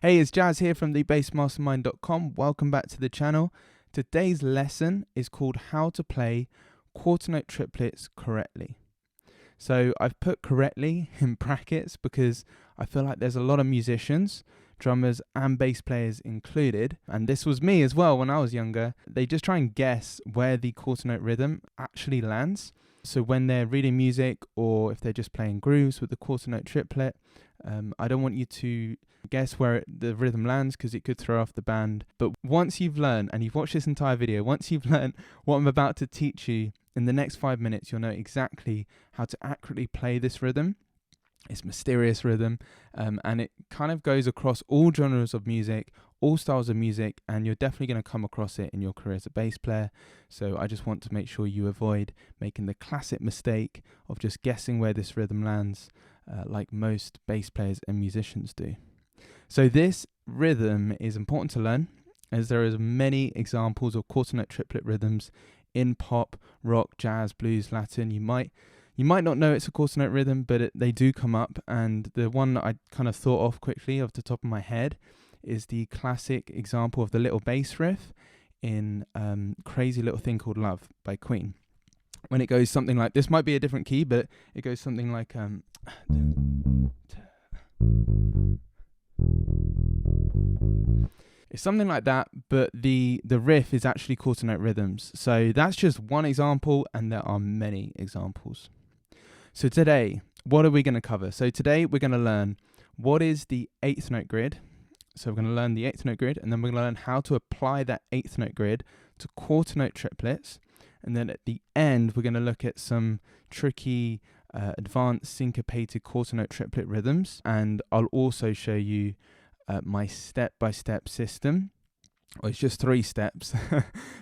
Hey, it's Jazz here from thebassmastermind.com. Welcome back to the channel. Today's lesson is called How to Play Quarter Note Triplets Correctly. So I've put correctly in brackets because I feel like there's a lot of musicians, drummers and bass players included, and this was me as well when I was younger. They just try and guess where the quarter note rhythm actually lands. So when they're reading music or if they're just playing grooves with the quarter note triplet, I don't want you to guess where the rhythm lands because it could throw off the band. But once you've learned, and you've watched this entire video, once you've learned what I'm about to teach you, in the next 5 minutes, you'll know exactly how to accurately play this rhythm. It's mysterious rhythm, and it kind of goes across all genres of music, all styles of music, and you're definitely going to come across it in your career as a bass player. So I just want to make sure you avoid making the classic mistake of just guessing where this rhythm lands, like most bass players and musicians do. So this rhythm is important to learn, as there is many examples of quarter note triplet rhythms in pop, rock, jazz, blues, Latin. You might not know it's a quarter note rhythm, but they do come up. And the one that I kind of thought of quickly off the top of my head is the classic example of the little bass riff in Crazy Little Thing Called Love by Queen. When it goes something like, this might be a different key, but it goes something like... It's something like that, but the riff is actually quarter note rhythms. So that's just one example, and there are many examples. So today, what are we going to cover? So today we're going to learn what is the eighth note grid. So we're going to learn the eighth note grid, and then we're going to learn how to apply that eighth note grid to quarter note triplets. And then at the end, we're going to look at some tricky advanced syncopated quarter note triplet rhythms. And I'll also show you my step-by-step system. Well, it's just 3 steps.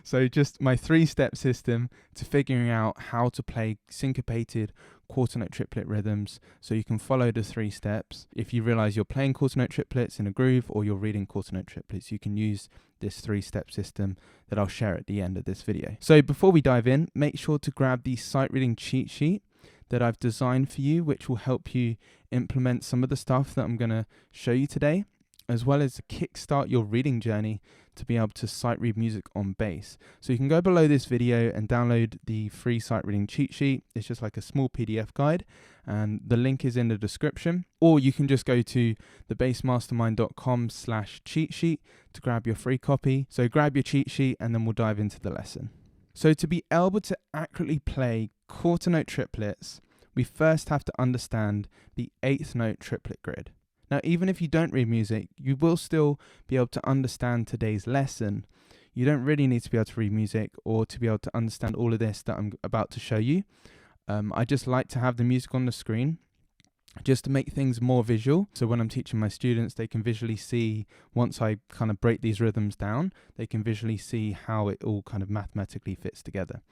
So just my 3-step system to figuring out how to play syncopated quarter note triplet rhythms, so you can follow the 3 steps. If you realize you're playing quarter note triplets in a groove or you're reading quarter note triplets, you can use this 3-step system that I'll share at the end of this video. So before we dive in, make sure to grab the sight reading cheat sheet that I've designed for you, which will help you implement some of the stuff that I'm going to show you today, as well as kickstart your reading journey to be able to sight read music on bass. So you can go below this video and download the free sight reading cheat sheet. It's just like a small PDF guide, and the link is in the description. Or you can just go to thebassmastermind.com/cheat sheet to grab your free copy. So grab your cheat sheet and then we'll dive into the lesson. So to be able to accurately play quarter note triplets, we first have to understand the eighth note triplet grid. Now, even if you don't read music, you will still be able to understand today's lesson. You don't really need to be able to read music or to be able to understand all of this that I'm about to show you. I just like to have the music on the screen just to make things more visual. So when I'm teaching my students, they can visually see, once I kind of break these rhythms down, they can visually see how it all kind of mathematically fits together.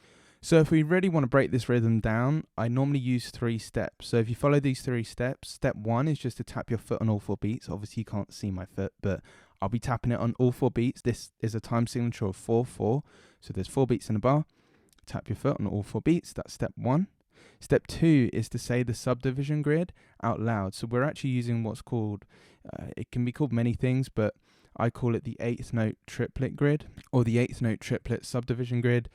So if we really want to break this rhythm down, I normally use 3 steps. So if you follow these 3 steps, step 1 is just to tap your foot on all 4 beats. Obviously you can't see my foot, but I'll be tapping it on all 4 beats. This is a time signature of 4/4. So there's 4 beats in a bar. Tap your foot on all 4 beats. That's step 1. Step 2 is to say the subdivision grid out loud. So we're actually using what's called, it can be called many things, but I call it the eighth note triplet grid, or the eighth note triplet subdivision grid.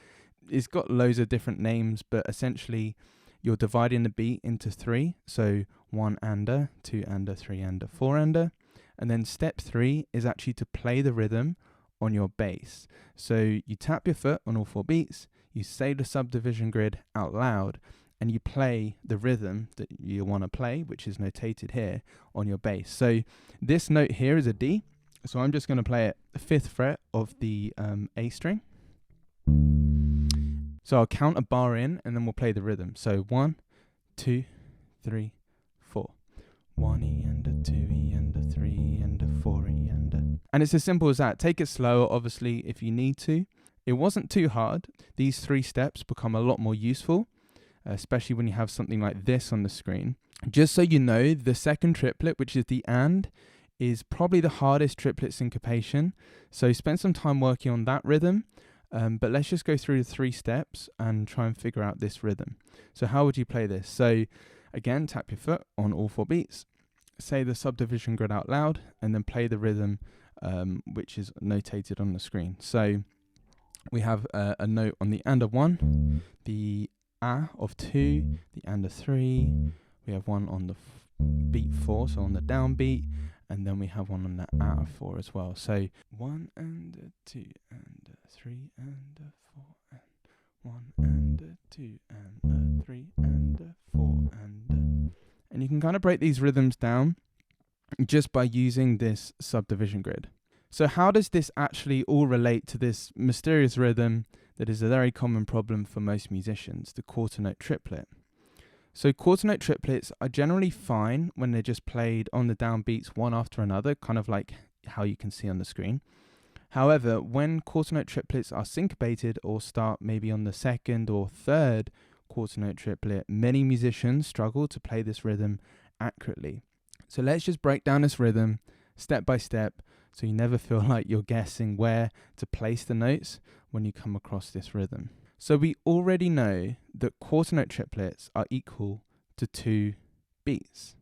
It's got loads of different names, but essentially you're dividing the beat into 3. So 1 ander, 2 ander, 3 ander, 4 ander. And then step 3 is actually to play the rhythm on your bass. So you tap your foot on all 4 beats, you say the subdivision grid out loud, and you play the rhythm that you want to play, which is notated here on your bass. So this note here is a D. So I'm just going to play it the 5th fret of the A string. So I'll count a bar in and then we'll play the rhythm. So 1, 2, 3, 4. 1 E and a 2 E and a 3 E and a 4 E and a... And it's as simple as that. Take it slower, obviously, if you need to. It wasn't too hard. These 3 steps become a lot more useful, especially when you have something like this on the screen. Just so you know, the second triplet, which is the and, is probably the hardest triplet syncopation. So spend some time working on that rhythm. But let's just go through the 3 steps and try and figure out this rhythm. So how would you play this? So again, tap your foot on all 4 beats. say the subdivision grid out loud, and then play the rhythm which is notated on the screen. So we have a note on the and of 1, the a of 2, the and of 3. We have one on the beat 4, so on the downbeat, and then we have one on the a of 4 as well. So 1 and a 2 and a 3 and a 4 and 1 and a 2 and a 3 and a 4 and you can kind of break these rhythms down just by using this subdivision grid. So how does this actually all relate to this mysterious rhythm that is a very common problem for most musicians, the quarter note triplet? So quarter note triplets are generally fine when they're just played on the downbeats one after another, kind of like how you can see on the screen. However, when quarter note triplets are syncopated or start maybe on the second or third quarter note triplet, many musicians struggle to play this rhythm accurately. So let's just break down this rhythm step by step so you never feel like you're guessing where to place the notes when you come across this rhythm. So we already know that quarter note triplets are equal to 2 beats.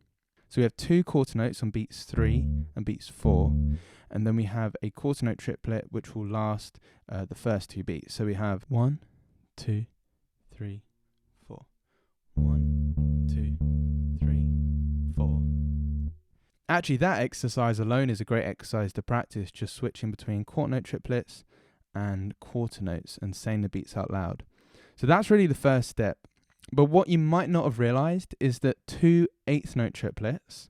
So we have 2 quarter notes on beats 3 and beats 4, and then we have a quarter note triplet which will last the first 2 beats. So we have 1, 2, 3, 4. 1, 2, 3, 4. Actually, that exercise alone is a great exercise to practice, just switching between quarter note triplets and quarter notes and saying the beats out loud. So that's really the first step. But what you might not have realized is that 2 eighth note triplets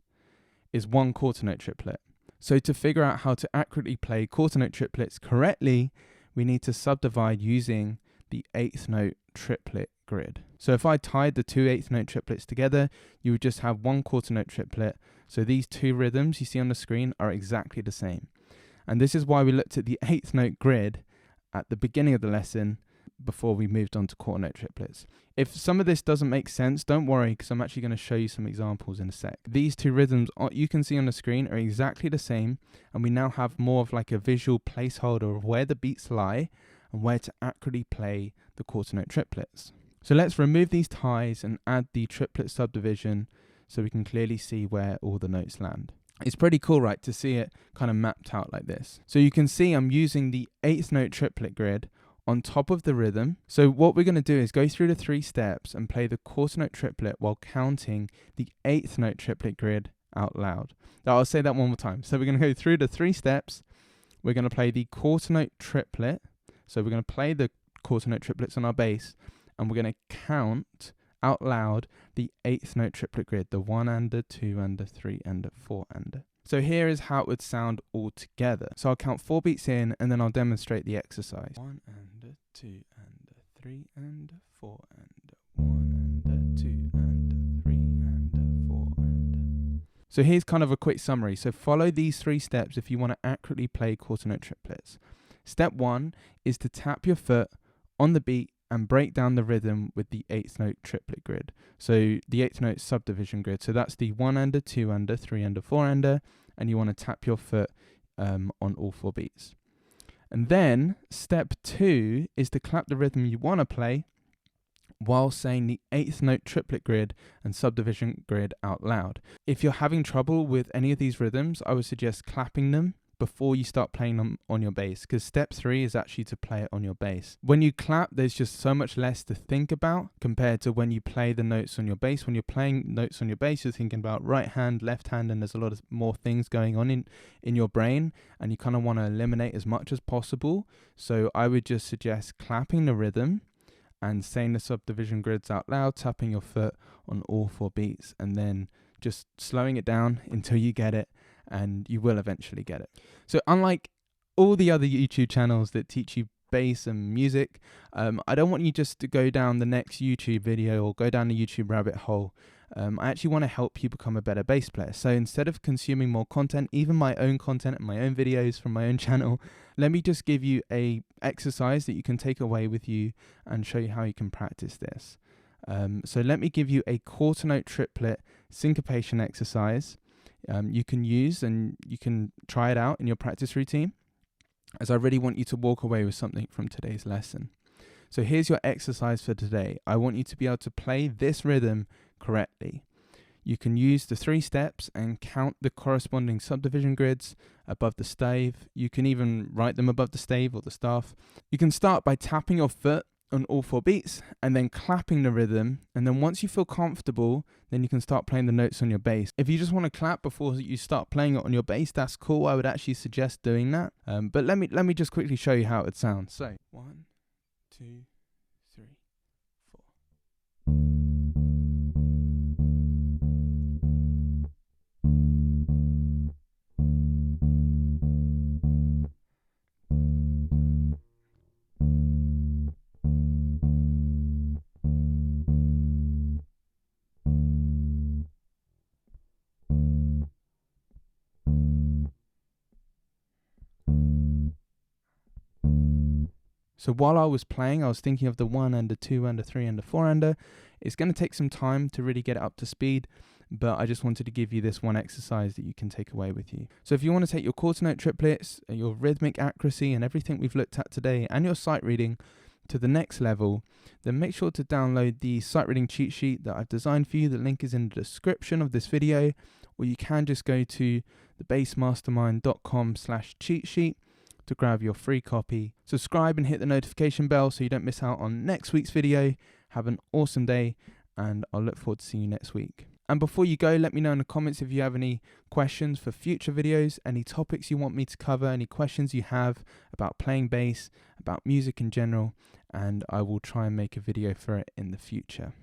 is 1 quarter note triplet. So to figure out how to accurately play quarter note triplets correctly, we need to subdivide using the eighth note triplet grid. So if I tied the 2 eighth note triplets together, you would just have 1 quarter note triplet. So these 2 rhythms you see on the screen are exactly the same. And this is why we looked at the eighth note grid at the beginning of the lesson before we moved on to quarter note triplets. If some of this doesn't make sense, don't worry, because I'm actually going to show you some examples in a sec. These 2 rhythms you can see on the screen are exactly the same, and we now have more of like a visual placeholder of where the beats lie and where to accurately play the quarter note triplets. So let's remove these ties and add the triplet subdivision so we can clearly see where all the notes land. It's pretty cool, right, to see it kind of mapped out like this. So you can see I'm using the eighth note triplet grid on top of the rhythm. So what we're going to do is go through the 3 steps and play the quarter note triplet while counting the eighth note triplet grid out loud. Now, I'll say that one more time. So we're going to go through the 3 steps. We're going to play the quarter note triplet. So we're going to play the quarter note triplets on our bass, and we're going to count out loud the eighth note triplet grid, the 1 and a 2 and a 3 and a 4 and a. So here is how it would sound all together. So I'll count 4 beats in, and then I'll demonstrate the exercise. 1 and a 2 and a 3 and a 4 and a 1 and a 2 and a 3 and a 4 and a. So here's kind of a quick summary. So follow these 3 steps if you want to accurately play quarter note triplets. Step 1 is to tap your foot on the beat and break down the rhythm with the eighth note triplet grid. So the eighth note subdivision grid. So that's the 1 and a 2 and a 3 and a 4 and a, and you want to tap your foot on all 4 beats. And then step 2 is to clap the rhythm you want to play while saying the eighth note triplet grid and subdivision grid out loud. If you're having trouble with any of these rhythms, I would suggest clapping them before you start playing them on your bass, because step 3 is actually to play it on your bass. When you clap, there's just so much less to think about compared to when you play the notes on your bass. When you're playing notes on your bass, you're thinking about right hand, left hand, and there's a lot of more things going on in your brain, and you kind of want to eliminate as much as possible. So I would just suggest clapping the rhythm and saying the subdivision grids out loud, tapping your foot on all 4 beats, and then just slowing it down until you get it, and you will eventually get it. So unlike all the other YouTube channels that teach you bass and music, I don't want you just to go down the next YouTube video or go down the YouTube rabbit hole. I actually want to help you become a better bass player. So instead of consuming more content, even my own content and my own videos from my own channel, let me just give you a exercise that you can take away with you and show you how you can practice this. So let me give you a quarter note triplet syncopation exercise you can use, and you can try it out in your practice routine, as I really want you to walk away with something from today's lesson. So here's your exercise for today. I want you to be able to play this rhythm correctly. You can use the 3 steps and count the corresponding subdivision grids above the stave. You can even write them above the stave or the staff. You can start by tapping your foot on all 4 beats and then clapping the rhythm, and then once you feel comfortable, then you can start playing the notes on your bass. If you just want to clap before you start playing it on your bass, that's cool. I would actually suggest doing that. But let me just quickly show you how it would sound. So 1, 2, 3, 4. So while I was playing, I was thinking of the 1 and the 2 and the 3 and the 4 ender. It's going to take some time to really get it up to speed, but I just wanted to give you this one exercise that you can take away with you. So if you want to take your quarter note triplets, your rhythmic accuracy and everything we've looked at today, and your sight reading to the next level, then make sure to download the sight reading cheat sheet that I've designed for you. The link is in the description of this video, or you can just go to thebassmastermind.com/cheat sheet to grab your free copy. Subscribe and hit the notification bell so you don't miss out on next week's video. Have an awesome day, and I'll look forward to seeing you next week. And before you go, let me know in the comments if you have any questions for future videos, any topics you want me to cover, any questions you have about playing bass, about music in general, and I will try and make a video for it in the future.